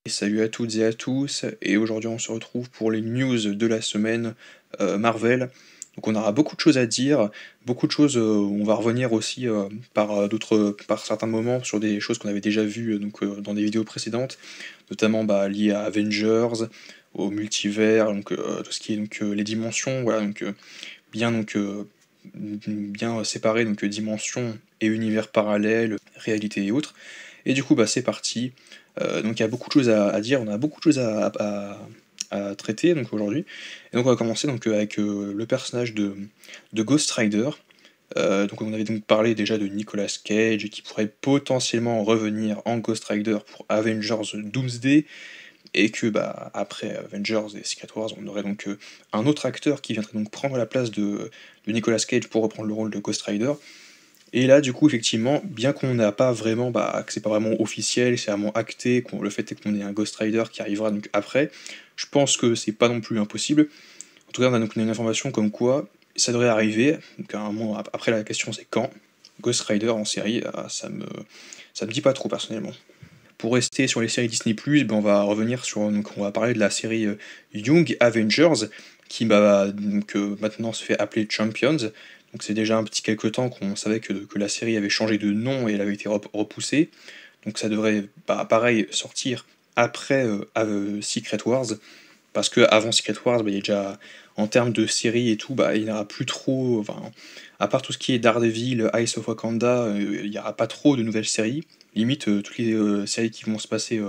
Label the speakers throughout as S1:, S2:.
S1: Salut à toutes et à tous, et aujourd'hui on se retrouve pour les news de la semaine Marvel. Donc on aura beaucoup de choses à dire, beaucoup de choses, on va revenir aussi par certains moments sur des choses qu'on avait déjà vues dans des vidéos précédentes, notamment liées à Avengers, au multivers, tout ce qui est les dimensions, voilà, bien bien séparer dimensions et univers parallèles, réalité et autres. Et du coup c'est parti. Donc il y a beaucoup de choses à dire, on a beaucoup de choses à traiter aujourd'hui. Et donc on va commencer avec le personnage de Ghost Rider. Donc on avait donc parlé déjà de Nicolas Cage qui pourrait potentiellement revenir en Ghost Rider pour Avengers Doomsday, et que après Avengers et Secret Wars, on aurait un autre acteur qui viendrait donc prendre la place de Nicolas Cage pour reprendre le rôle de Ghost Rider. Et là, du coup, effectivement, bien qu'on n'a pas vraiment, que c'est pas vraiment officiel, c'est vraiment acté, le fait est qu'on ait un Ghost Rider qui arrivera donc après, je pense que c'est pas non plus impossible. En tout cas, on a une information comme quoi ça devrait arriver. Donc, à un moment, après, la question c'est quand. Ghost Rider en série, ça me dit pas trop personnellement. Pour rester sur les séries Disney+, on va revenir on va parler de la série Young Avengers, qui maintenant se fait appeler Champions. Donc c'est déjà un petit quelque temps qu'on savait que la série avait changé de nom et elle avait été repoussée. Donc ça devrait, pareil, sortir après Secret Wars, parce que avant Secret Wars, il y a déjà, en termes de série et tout, il n'y aura plus trop, enfin, à part tout ce qui est Daredevil, Ice of Wakanda, il n'y aura pas trop de nouvelles séries. Limite, toutes les séries qui vont se passer,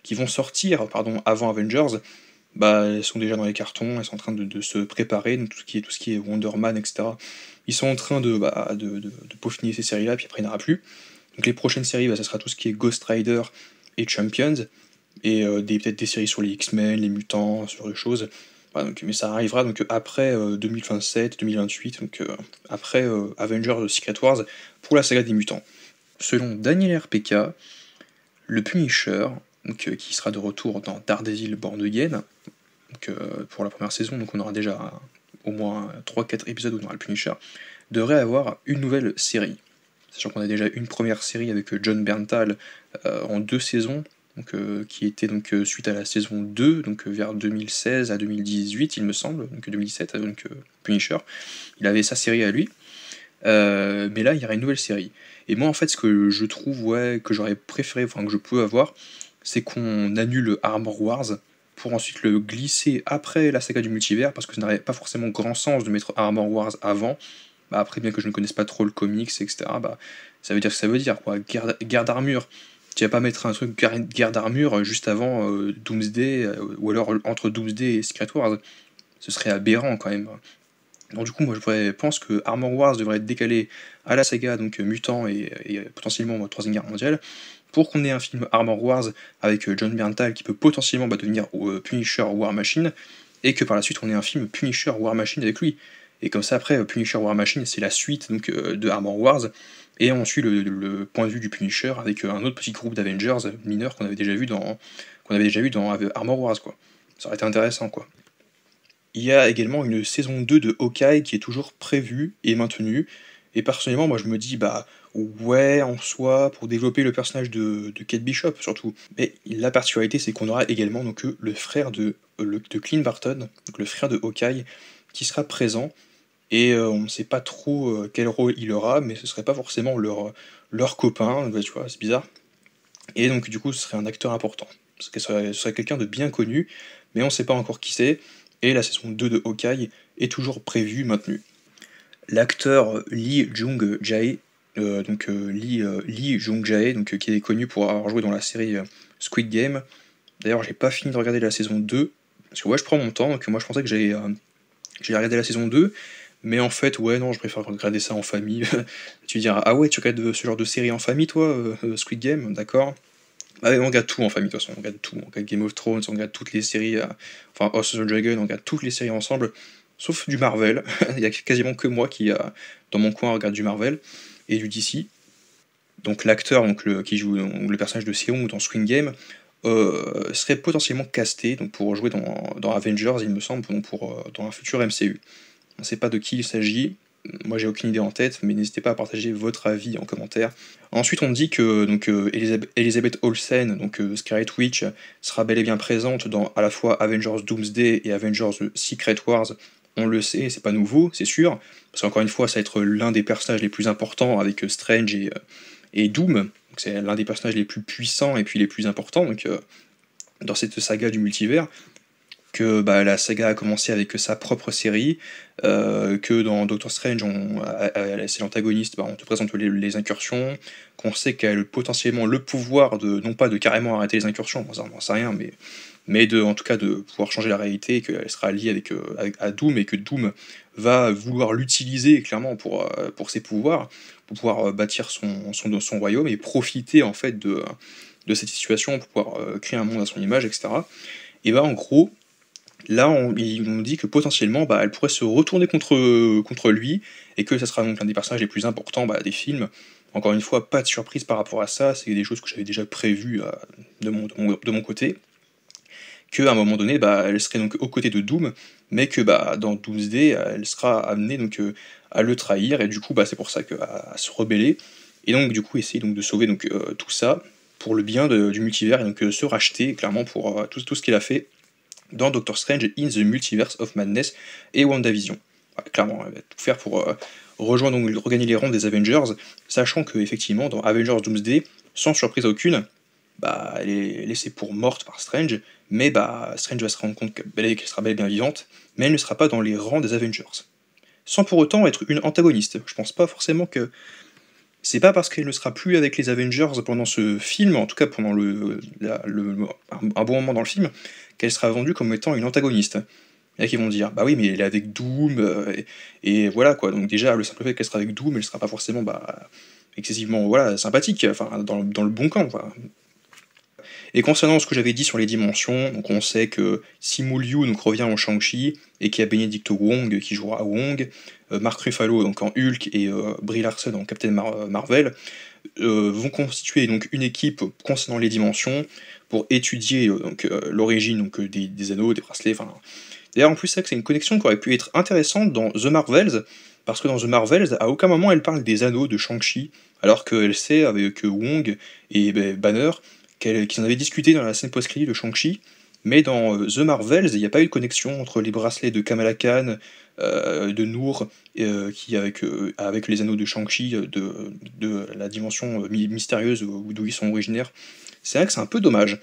S1: qui vont sortir, pardon, avant Avengers, elles sont déjà dans les cartons, elles sont en train de se préparer, donc tout ce qui est Wonder Man, etc. Ils sont en train de peaufiner ces séries-là, puis après il n'y en aura plus. Donc les prochaines séries, ça sera tout ce qui est Ghost Rider et Champions, et peut-être des séries sur les X-Men, les mutants, ce genre de choses. Voilà, mais ça arrivera après 2027-2028, après Avengers Secret Wars, pour la saga des mutants. Selon Daniel RPK, le Punisher, qui sera de retour dans Daredevil Born Again, pour la première saison, donc on aura déjà au moins 3-4 épisodes où on aura le Punisher, devrait avoir une nouvelle série. Sachant qu'on a déjà une première série avec John Berntal en 2 saisons, qui était suite à la saison 2, vers 2016 à 2018 il me semble, donc 2017, Punisher, il avait sa série à lui, mais là il y aura une nouvelle série. Et moi en fait ce que je trouve que j'aurais préféré, enfin que je peux avoir, c'est qu'on annule Armor Wars pour ensuite le glisser après la saga du multivers, parce que ça n'aurait pas forcément grand sens de mettre Armor Wars avant. Après, bien que je ne connaisse pas trop le comics, etc., ça veut dire ce que ça veut dire, quoi. Guerre d'armure. Tu vas pas mettre un truc guerre d'armure juste avant Doomsday, ou alors entre Doomsday et Secret Wars. Ce serait aberrant quand même. Donc du coup, moi je pense que Armor Wars devrait être décalé à la saga Mutant et potentiellement Troisième Guerre mondiale, pour qu'on ait un film Armor Wars avec John Berntal qui peut potentiellement devenir Punisher War Machine, et que par la suite on ait un film Punisher War Machine avec lui. Et comme ça après, Punisher War Machine c'est la suite de Armor Wars, et on suit le point de vue du Punisher avec un autre petit groupe d'Avengers mineurs qu'on avait déjà vu dans Armor Wars, quoi. Ça aurait été intéressant, quoi. Il y a également une saison 2 de Hawkeye qui est toujours prévue et maintenue. Et personnellement, moi je me dis, ouais, en soi, pour développer le personnage de Kate Bishop surtout. Mais la particularité, c'est qu'on aura également le frère de Clint Barton, donc le frère de Hawkeye, qui sera présent. Et on ne sait pas trop quel rôle il aura, mais ce serait pas forcément leur copain, tu vois, c'est bizarre. Et donc du coup, ce serait un acteur important. Ce serait quelqu'un de bien connu, mais on ne sait pas encore qui c'est. Et la saison 2 de Hawkeye est toujours prévue, maintenue. L'acteur Lee Jung-jae, Lee Jung-jae, qui est connu pour avoir joué dans la série Squid Game. D'ailleurs, j'ai pas fini de regarder la saison 2, parce que je prends mon temps, donc moi je pensais que j'allais regarder la saison 2, mais en fait, non, je préfère regarder ça en famille. Tu diras, ah ouais, tu regardes ce genre de série en famille, toi, Squid Game, d'accord. On regarde tout en famille, de toute façon, on regarde tout. On regarde Game of Thrones, on regarde toutes les séries, enfin House of the Dragon, on regarde toutes les séries ensemble, sauf du Marvel. Il y a quasiment que moi qui, dans mon coin, regarde du Marvel et du DC. Donc l'acteur qui joue le personnage de Seong dans Swing Game serait potentiellement casté pour jouer dans Avengers, il me semble, dans un futur MCU. On ne sait pas de qui il s'agit, moi j'ai aucune idée en tête, mais n'hésitez pas à partager votre avis en commentaire. Ensuite on dit que donc, Elizabeth Olsen, donc Scarlet Witch, sera bel et bien présente dans à la fois Avengers Doomsday et Avengers Secret Wars. On le sait, c'est pas nouveau, c'est sûr, parce qu'encore une fois ça va être l'un des personnages les plus importants avec Strange et Doom, donc c'est l'un des personnages les plus puissants et puis les plus importants donc, dans cette saga du multivers. Que bah, la saga a commencé avec sa propre série, que dans Doctor Strange, c'est l'antagoniste, bah, on te présente les incursions, qu'on sait qu'elle a potentiellement le pouvoir de, non pas de carrément arrêter les incursions, bon, ça on n'en sait rien, mais de, en tout cas de pouvoir changer la réalité, et qu'elle sera liée à Doom, et que Doom va vouloir l'utiliser clairement pour ses pouvoirs, pour pouvoir bâtir son royaume, et profiter en fait de cette situation pour pouvoir créer un monde à son image, etc. Et bah en gros, là, ils nous dit que potentiellement, bah, elle pourrait se retourner contre lui, et que ça sera donc l'un des personnages les plus importants bah, des films. Encore une fois, pas de surprise par rapport à ça, c'est des choses que j'avais déjà prévues de mon côté. Qu'à un moment donné, bah, elle serait donc aux côtés de Doom, mais que bah, dans Doomsday, elle sera amenée donc, à le trahir, et du coup, bah, c'est pour ça à se rebeller, et donc du coup, essayer donc, de sauver donc, tout ça pour le bien du multivers, et donc se racheter clairement pour tout ce qu'il a fait dans Doctor Strange in the Multiverse of Madness et WandaVision. Ouais, clairement, elle va tout faire pour rejoindre, donc, regagner les rangs des Avengers, sachant que effectivement dans Avengers Doomsday, sans surprise aucune, bah, elle est laissée pour morte par Strange, mais bah, Strange va se rendre compte qu'elle sera bel et bien vivante, mais elle ne sera pas dans les rangs des Avengers. Sans pour autant être une antagoniste. Je pense pas forcément que c'est pas parce qu'elle ne sera plus avec les Avengers pendant ce film, en tout cas pendant un bon moment dans le film, qu'elle sera vendue comme étant une antagoniste. Il y en a qui vont dire, bah oui, mais elle est avec Doom, et voilà quoi. Donc déjà, le simple fait qu'elle sera avec Doom, elle sera pas forcément bah, excessivement voilà, sympathique, enfin dans le bon camp. Quoi. Et concernant ce que j'avais dit sur les dimensions, donc on sait que Simu Liu donc, revient en Shang-Chi, et qu'il y a Benedict Wong qui jouera Wong, Mark Ruffalo donc, en Hulk, et Brie Larson en Captain Marvel, vont constituer donc, une équipe concernant les dimensions, pour étudier l'origine des anneaux, des bracelets, enfin... D'ailleurs en plus c'est vrai que c'est une connexion qui aurait pu être intéressante dans The Marvels, parce que dans The Marvels, à aucun moment elle parle des anneaux de Shang-Chi, alors qu'elle sait avec Wong et Banner, qu'ils en avaient discuté dans la scène post-crédit de Shang-Chi, mais dans The Marvels, il n'y a pas eu de connexion entre les bracelets de Kamala Khan, de Noor, qui avec les anneaux de Shang-Chi, de la dimension mystérieuse d'où ils sont originaires. C'est vrai que c'est un peu dommage.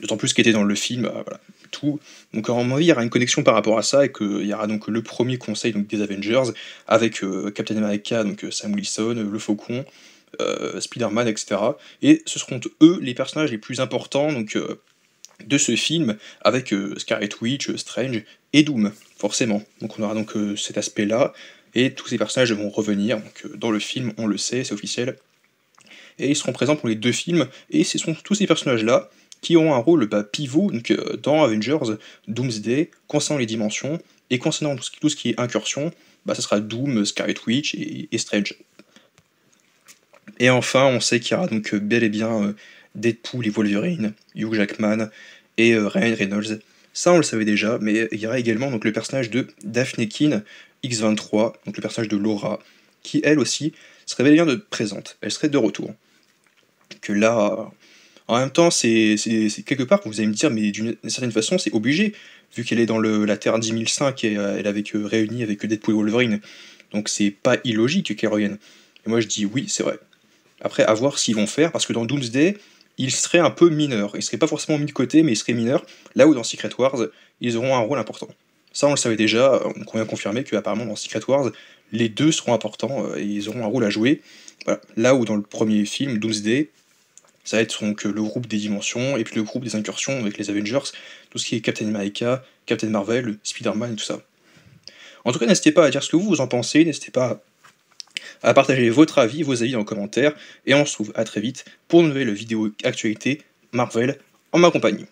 S1: D'autant plus qu'il était dans le film, voilà, tout. Donc à mon avis, il y aura une connexion par rapport à ça, et qu'il y aura donc le premier conseil donc, des Avengers, avec Captain America, donc Sam Wilson, le Faucon, Spider-Man, etc. Et ce seront eux les personnages les plus importants donc, de ce film, avec Scarlet Witch, Strange et Doom, forcément. Donc on aura donc cet aspect-là, et tous ces personnages vont revenir donc, dans le film, on le sait, c'est officiel. Et ils seront présents pour les deux films, et ce sont tous ces personnages-là qui auront un rôle pivot donc, dans Avengers Doomsday, concernant les dimensions, et concernant tout ce qui est incursion, bah, ça sera Doom, Scarlet Witch et Strange. Et enfin, on sait qu'il y aura donc bel et bien Deadpool et Wolverine, Hugh Jackman et Ryan Reynolds. Ça, on le savait déjà, mais il y aura également donc, le personnage de Daphne Keane, X-23, donc le personnage de Laura, qui elle aussi serait bel et bien présente, elle serait de retour. Que là, en même temps, c'est quelque part que vous allez me dire, mais d'une certaine façon, c'est obligé, vu qu'elle est dans la Terre 10005 et elle avait réuni avec Deadpool et Wolverine. Donc c'est pas illogique qu'elle revienne. Et moi je dis oui, c'est vrai. Après, à voir s'ils vont faire, parce que dans Doomsday, ils seraient un peu mineurs. Ils seraient pas forcément mis de côté, mais ils seraient mineurs. Là où dans Secret Wars, ils auront un rôle important. Ça, on le savait déjà, on vient confirmer qu'apparemment dans Secret Wars, les deux seront importants et ils auront un rôle à jouer. Voilà. Là où dans le premier film, Doomsday, ça va être donc le groupe des dimensions, et puis le groupe des incursions avec les Avengers, tout ce qui est Captain America, Captain Marvel, Spider-Man et tout ça. En tout cas, n'hésitez pas à dire ce que vous en pensez, n'hésitez pas à partager votre avis, vos avis en commentaire, et on se retrouve à très vite pour une nouvelle vidéo actualité Marvel en ma compagnie.